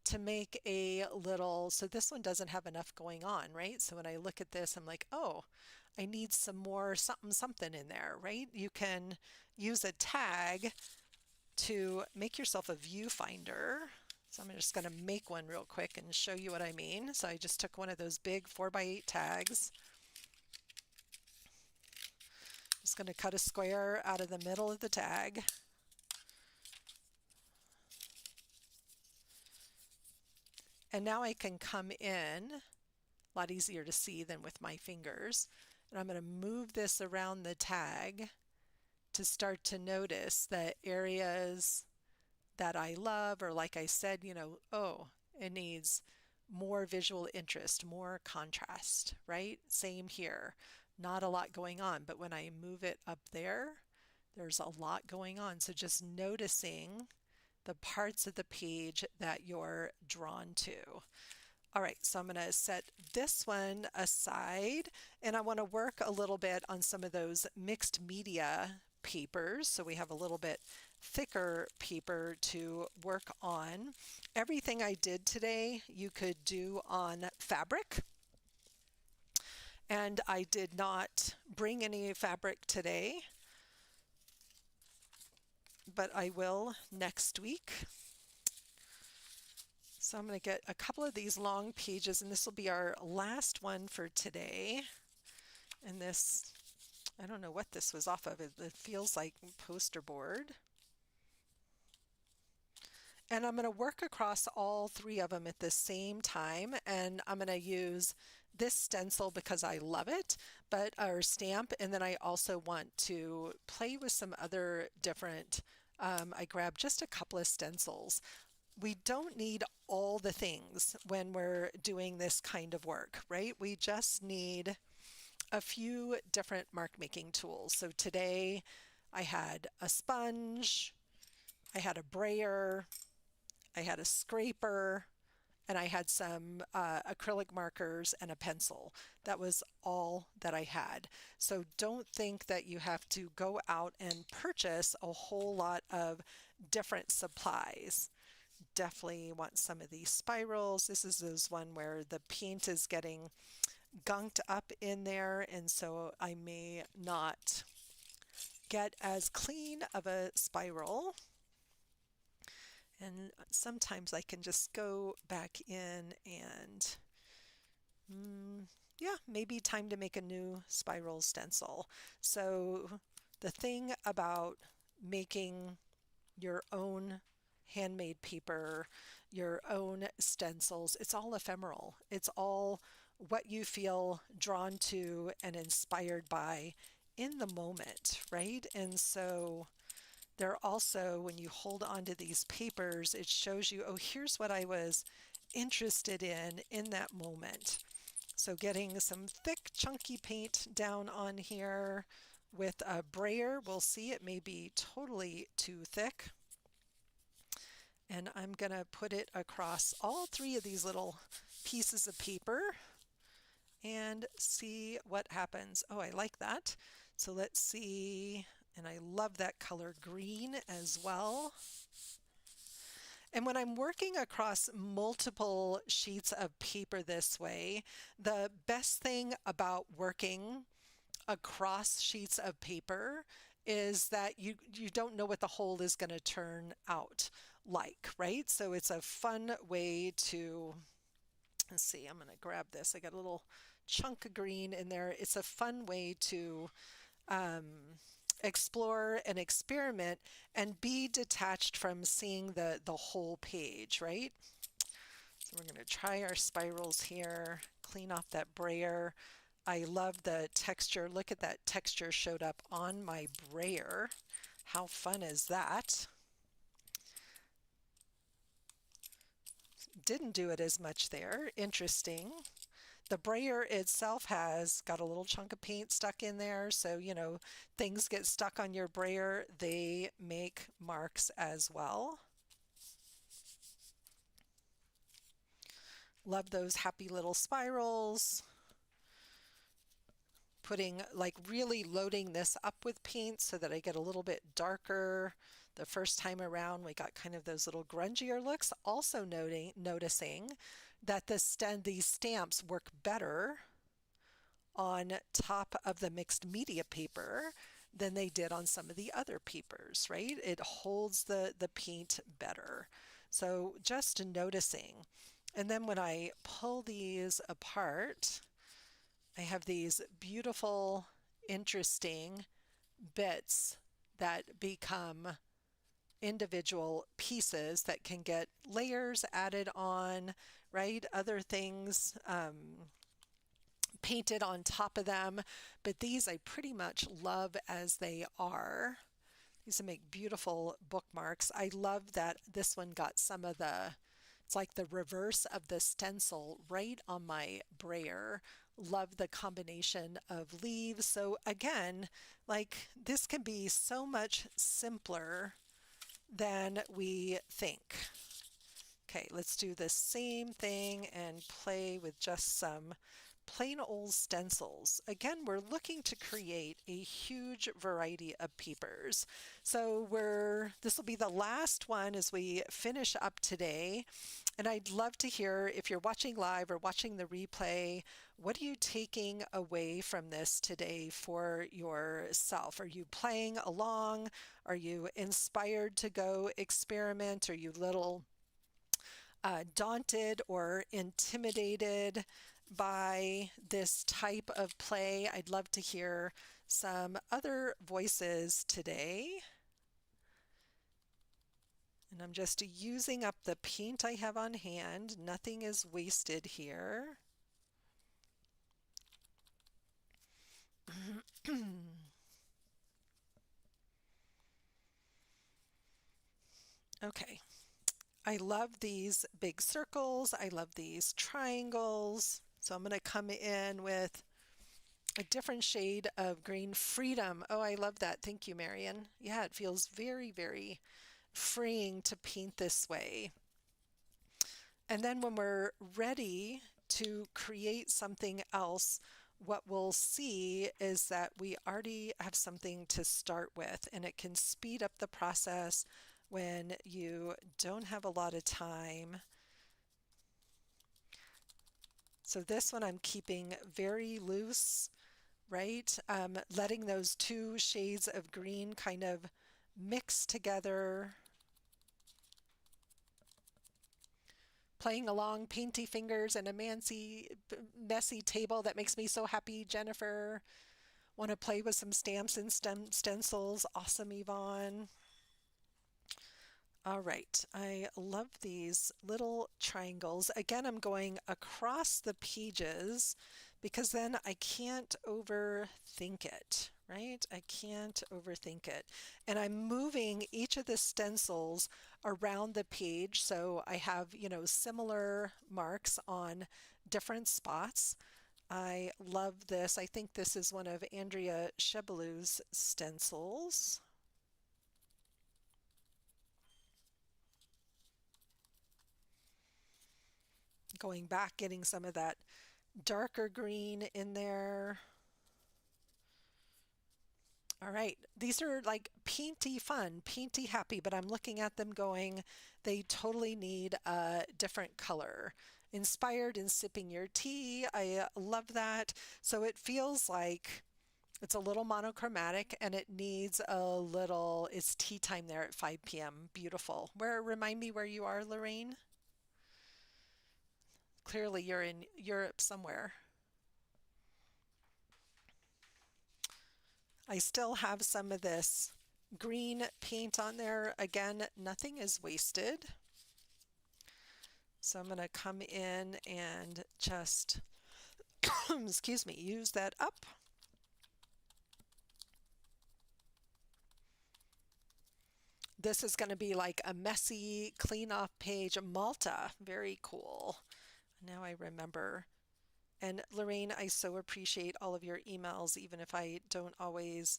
to make a little, so this one doesn't have enough going on, right? So when I look at this, I'm like, oh, I need some more something in there, right? You can use a tag to make yourself a viewfinder. So I'm just going to make one real quick and show you what I mean. So I just took one of those big 4x8 tags. Just going to cut a square out of the middle of the tag. And now I can come in, a lot easier to see than with my fingers. And I'm going to move this around the tag to start to notice the areas that I love, or like I said, you know, oh, it needs more visual interest, more contrast, right? Same here. Not a lot going on, but when I move it up there, there's a lot going on. So just noticing the parts of the page that you're drawn to. All right, so I'm going to set this one aside, and I want to work a little bit on some of those mixed media papers. So we have a little bit thicker paper to work on. Everything I did today, you could do on fabric. And I did not bring any fabric today, but I will next week. So I'm going to get a couple of these long pages, and this will be our last one for today. And this, I don't know what this was off of. It feels like poster board. And I'm going to work across all three of them at the same time. And I'm going to use this stencil because I love it, but our stamp. And then I also want to play with some other different, I grabbed just a couple of stencils. We don't need all the things when we're doing this kind of work, right? We just need a few different mark making tools. So today I had a sponge, I had a brayer, I had a scraper, and I had some acrylic markers and a pencil. That was all that I had. So don't think that you have to go out and purchase a whole lot of different supplies. Definitely want some of these spirals. This is this one where the paint is getting gunked up in there, and so I may not get as clean of a spiral. And sometimes I can just go back in and yeah, maybe time to make a new spiral stencil. So the thing about making your own handmade paper, your own stencils, it's all ephemeral. It's all what you feel drawn to and inspired by in the moment, right? And so they're also, when you hold on to these papers, it shows you, oh, here's what I was interested in that moment. So getting some thick, chunky paint down on here with a brayer, we'll see it may be totally too thick. And I'm going to put it across all three of these little pieces of paper and see what happens. Oh, I like that. So let's see. And I love that color green as well. And when I'm working across multiple sheets of paper this way, the best thing about working across sheets of paper is that you don't know what the whole is going to turn out like, right? So it's a fun way to, let's see, I'm going to grab this. I got a little chunk of green in there. It's a fun way to explore and experiment and be detached from seeing the whole page, right? So we're going to try our spirals here, clean off that brayer. I love the texture. Look at that texture showed up on my brayer. How fun is that? Didn't do it as much there. Interesting. The brayer itself has got a little chunk of paint stuck in there, so things get stuck on your brayer, they make marks as well. Love those happy little spirals. Putting, like, really loading this up with paint so that I get a little bit darker. The first time around we got kind of those little grungier looks. Also noticing that these stamps work better on top of the mixed media paper than they did on some of the other papers, right? It holds the paint better. So just noticing. And then when I pull these apart, I have these beautiful, interesting bits that become individual pieces that can get layers added on, right? Other things painted on top of them, but these I pretty much love as they are. These make beautiful bookmarks. I love that this one got some of it's like the reverse of the stencil right on my brayer. Love the combination of leaves. So again, like, this can be so much simpler than we think. Okay, let's do the same thing and play with just some plain old stencils. Again, we're looking to create a huge variety of papers. So this will be the last one as we finish up today. And I'd love to hear, if you're watching live or watching the replay, what are you taking away from this today for yourself? Are you playing along? Are you inspired to go experiment? Are you little daunted or intimidated by this type of play? I'd love to hear some other voices today. And I'm just using up the paint I have on hand. Nothing is wasted here. Okay. I love these big circles. I love these triangles. So I'm going to come in with a different shade of green. Freedom. Oh, I love that. Thank you, Marion. Yeah, it feels very, very freeing to paint this way. And then when we're ready to create something else, what we'll see is that we already have something to start with, and it can speed up the process when you don't have a lot of time. So this one I'm keeping very loose, right? Letting those two shades of green kind of mix together. Playing along, painty fingers and a messy table. That makes me so happy, Jennifer. Want to play with some stamps and stencils. Awesome, Yvonne. All right, I love these little triangles. Again, I'm going across the pages because then I can't overthink it, right? I can't overthink it. And I'm moving each of the stencils around the page so I have, similar marks on different spots. I love this. I think this is one of Andrea Chebelou's stencils. Going back, getting some of that darker green in there. All right, these are like painty fun, painty happy, but I'm looking at them going, they totally need a different color. Inspired in sipping your tea. I love that. So it feels like it's a little monochromatic and it needs a little, it's tea time there at 5 p.m. Beautiful. Remind me where you are, Lorraine? Clearly you're in Europe somewhere. I still have some of this green paint on there. Again, nothing is wasted. So I'm going to come in and just, excuse me, use that up. This is going to be like a messy clean off page. Malta, very cool. Now I remember. And Lorraine, I so appreciate all of your emails, even if I don't always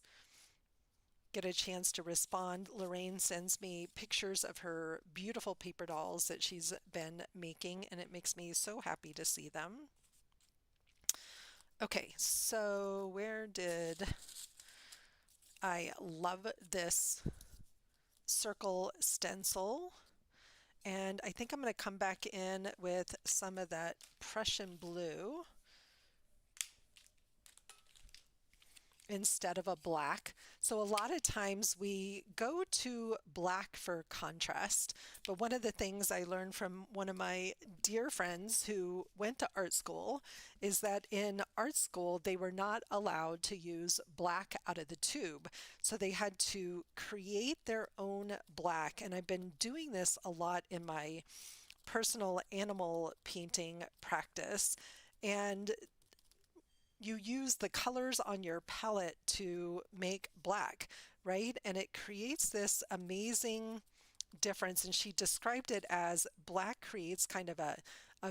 get a chance to respond. Lorraine sends me pictures of her beautiful paper dolls that she's been making, and it makes me so happy to see them. Okay, so where did I love this circle stencil? And I think I'm going to come back in with some of that Prussian blue instead of a black. So a lot of times we go to black for contrast, but one of the things I learned from one of my dear friends who went to art school is that in art school they were not allowed to use black out of the tube. So they had to create their own black, and I've been doing this a lot in my personal animal painting practice. And you use the colors on your palette to make black, right? And it creates this amazing difference. And she described it as black creates kind of a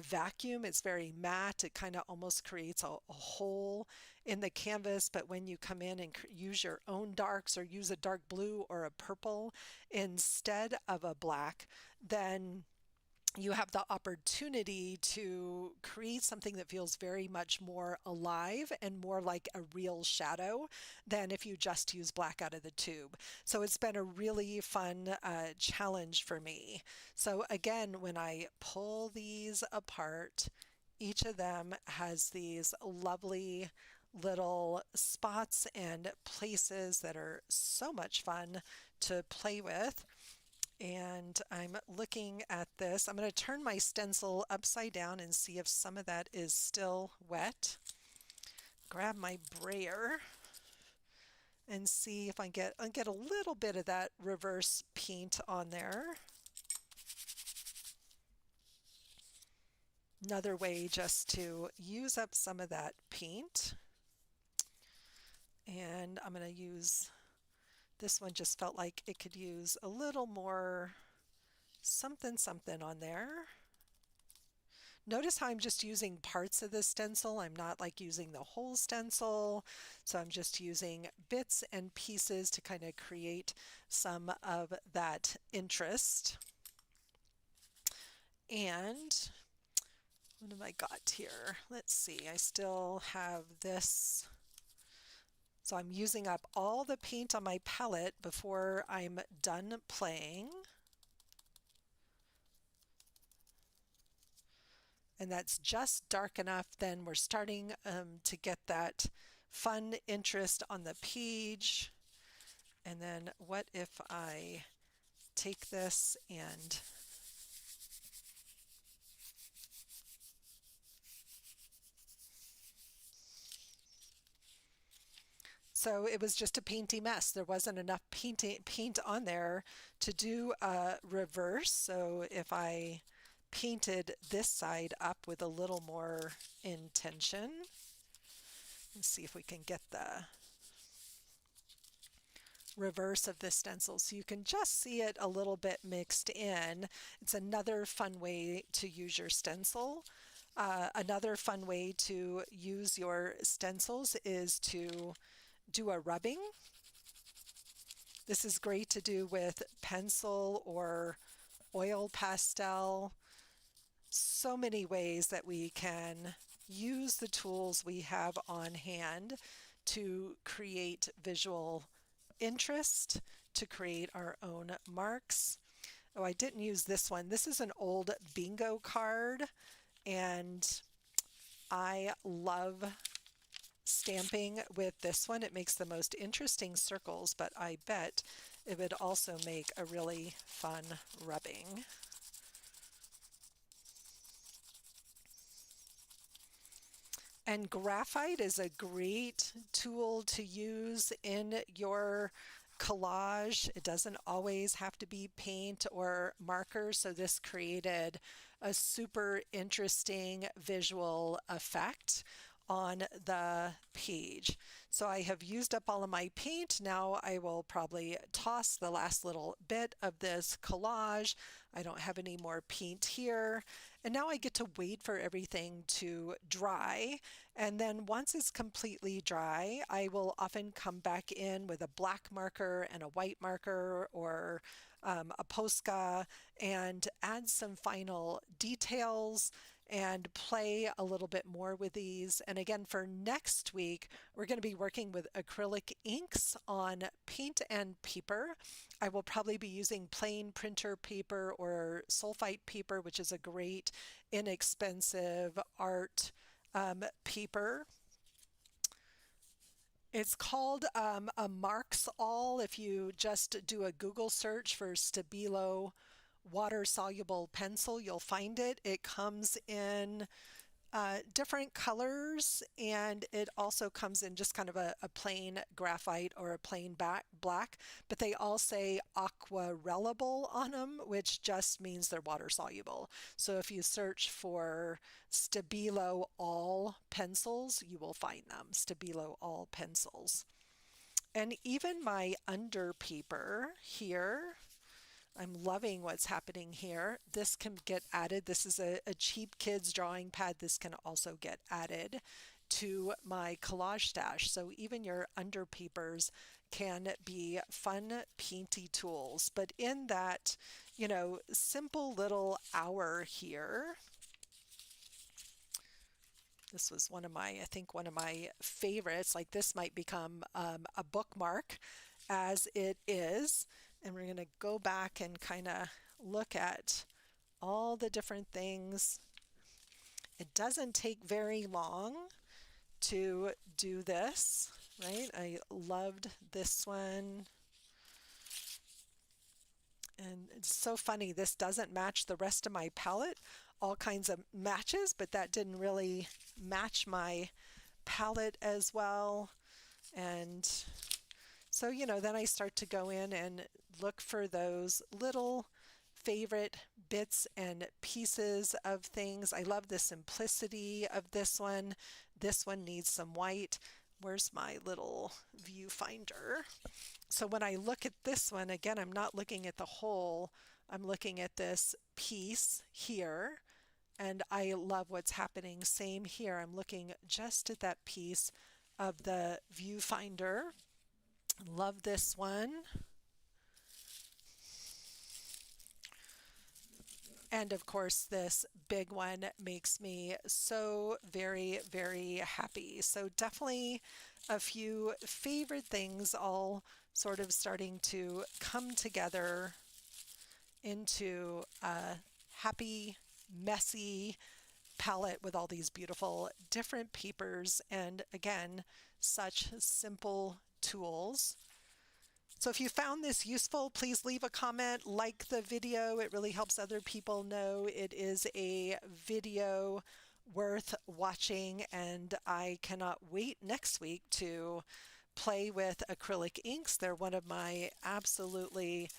vacuum. It's very matte. It kind of almost creates a hole in the canvas. But when you come in and use your own darks or use a dark blue or a purple instead of a black, then you have the opportunity to create something that feels very much more alive and more like a real shadow than if you just use black out of the tube. So it's been a really fun challenge for me. So again, when I pull these apart, each of them has these lovely little spots and places that are so much fun to play with. And I'm looking at this. I'm going to turn my stencil upside down and see if some of that is still wet. Grab my brayer and see if I get a little bit of that reverse paint on there. Another way just to use up some of that paint. And I'm going to use, this one just felt like it could use a little more something something on there. Notice how I'm just using parts of the stencil. I'm not like using the whole stencil. So I'm just using bits and pieces to kind of create some of that interest. And what have I got here? Let's see, I still have this. So I'm using up all the paint on my palette before I'm done playing. And that's just dark enough. Then we're starting to get that fun interest on the page. And then what if I take this and so it was just a painty mess. There wasn't enough paint on there to do a reverse. So if I painted this side up with a little more intention, let's see if we can get the reverse of this stencil so you can just see it a little bit mixed in. It's another fun way to use your stencil. Another fun way to use your stencils is to do a rubbing. This is great to do with pencil or oil pastel. So many ways that we can use the tools we have on hand to create visual interest, to create our own marks. Oh, I didn't use this one. This is an old bingo card, and I love stamping with this one. It makes the most interesting circles, but I bet it would also make a really fun rubbing. And graphite is a great tool to use in your collage. It doesn't always have to be paint or markers, so this created a super interesting visual effect on the page. So I have used up all of my paint. Now I will probably toss the last little bit of this collage. I don't have any more paint here. And now I get to wait for everything to dry. And then once it's completely dry, I will often come back in with a black marker and a white marker or a Posca and add some final details and play a little bit more with these. And again, for next week, we're going to be working with acrylic inks on paint and paper. I will probably be using plain printer paper or sulfite paper, which is a great inexpensive art paper. It's called a Marks All. If you just do a Google search for Stabilo water-soluble pencil, you'll find it. It comes in different colors, and it also comes in just kind of a plain graphite or a plain black, but they all say aquarellable on them, which just means they're water soluble. So if you search for Stabilo All pencils, you will find them, Stabilo All pencils. And even my under paper here, I'm loving what's happening here. This can get added. This is a cheap kids drawing pad. This can also get added to my collage stash. So even your under papers can be fun, painty tools. But in that, simple little hour here, this was I think one of my favorites. Like this might become a bookmark as it is. And we're going to go back and kind of look at all the different things. It doesn't take very long to do this, right? I loved this one. And it's so funny, this doesn't match the rest of my palette. All kinds of matches, but that didn't really match my palette as well. And so, then I start to go in and look for those little favorite bits and pieces of things. I love the simplicity of this one. This one needs some white. Where's my little viewfinder? So when I look at this one, again, I'm not looking at the whole. I'm looking at this piece here, and I love what's happening. Same here. I'm looking just at that piece of the viewfinder. Love this one. And of course, this big one makes me so very, very happy. So definitely a few favorite things all sort of starting to come together into a happy, messy palette with all these beautiful different papers and again, such simple tools. So if you found this useful, please leave a comment, like the video. It really helps other people know it is a video worth watching, and I cannot wait next week to play with acrylic inks. They're one of my absolutely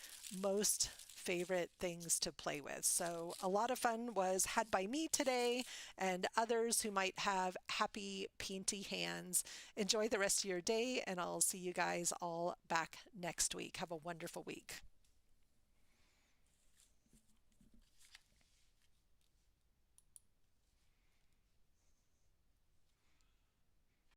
most favorite things to play with. So a lot of fun was had by me today and others who might have happy painty hands. Enjoy the rest of your day, and I'll see you guys all back next week. Have a wonderful week.